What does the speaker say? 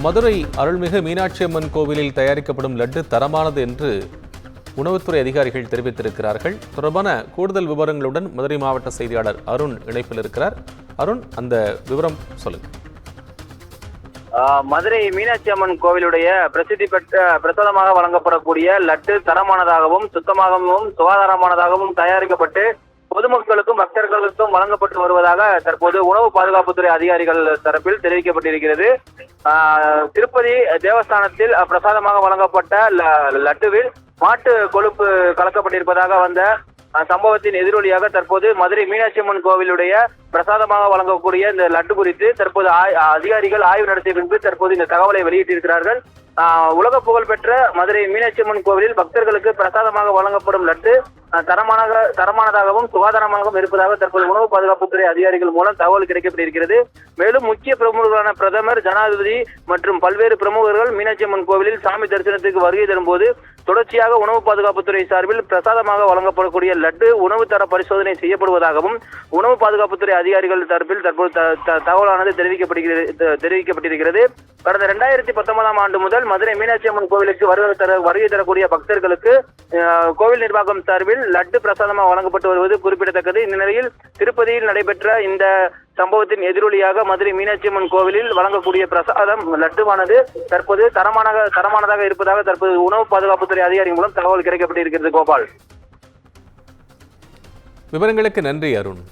மதுரை அருள்மிகு மீனாட்சி அம்மன் கோவிலில் தயாரிக்கப்படும் லட்டு தரமானது என்று உணவுத்துறை அதிகாரிகள் தெரிவித்திருக்கிறார்கள். தொடர்பான கூடுதல் விவரங்களுடன் மதுரை மாவட்ட செய்தியாளர் அருண் இணைப்பில் இருக்கிறார். அருண், அந்த விவரம் சொல்லுங்க. மதுரை மீனாட்சி அம்மன் கோவிலுடைய பிரசித்தி பெற்ற பிரசாதமாக வழங்கப்படக்கூடிய லட்டு தரமானதாகவும் சுத்தமாகவும் சுகாதாரமானதாகவும் தயாரிக்கப்பட்டு பொதுமக்களுக்கும் பக்தர்களுக்கும் வழங்கப்பட்டு வருவதாக தற்போது உணவு பாதுகாப்புத்துறை அதிகாரிகள் தரப்பில் தெரிவிக்கப்பட்டிருக்கிறது. திருப்பதி தேவஸ்தானத்தில் பிரசாதமாக வழங்கப்பட்ட லட்டுவில் மாட்டு கொழுப்பு கலக்கப்பட்டிருப்பதாக வந்த சம்பவத்தின் எதிரொலியாக தற்போது மதுரை மீனாட்சி அம்மன் கோவிலுடைய பிரசாதமாக வழங்கக்கூடிய இந்த லட்டு குறித்து தற்போது அதிகாரிகள் ஆய்வு நடத்திய பின்பு தற்போது இந்த தகவலை வெளியிட்டிருக்கிறார்கள். உலக புகழ்பெற்ற மதுரை மீனாட்சி அம்மன் கோவிலில் பக்தர்களுக்கு பிரசாதமாக வழங்கப்படும் லட்டு தரமானதாகவும் சுகாதாரமாகவும் இருப்பதாக தற்போது உணவு பாதுகாப்புத்துறை அதிகாரிகள் மூலம் தகவல் கிடைக்கப்பட்டிருக்கிறது. மேலும் முக்கிய பிரமுகர்களான பிரதமர், ஜனாதிபதி மற்றும் பல்வேறு பிரமுகர்கள் மீனாட்சி அம்மன் கோவிலில் சாமி தரிசனத்துக்கு வருகை தரும்போது தொடர்ச்சியாக உணவு பாதுகாப்புத்துறை சார்பில் பிரசாதமாக வழங்கப்படக்கூடிய லட்டு உணவு தர பரிசோதனை செய்யப்படுவதாகவும் உணவு பாதுகாப்புத்துறை அதிகாரிகள் தரப்பில் தற்போது தகவலானது தெரிவிக்கப்பட்டிருக்கிறது. கடந்த 2019ஆம் ஆண்டு முதல் மதுரை மீனாட்சி அம்மன் கோவிலுக்கு வருகை தரக்கூடிய பக்தர்களுக்கு கோவில் நிர்வாகம் சார்பில் லட்டு பிரசாதமாக வழங்கப்பட்டு வருவது குறிப்பிடத்தக்கது. இந்த நிலையில் திருப்பதியில் நடைபெற்ற இந்த சம்பவத்தின் எதிரொலியாக மதுரை மீனாட்சி அம்மன் கோவிலில் வழங்கக்கூடிய பிரசாதம் லட்டுவானது தற்போது தரமானதாக இருப்பதாக தற்போது உணவு பாதுகாப்புத்துறை அதிகாரி மூலம் தகவல் கிடைக்கப்பட்டிருக்கிறது. கோபால், விவரங்களுக்கு நன்றி அருண்.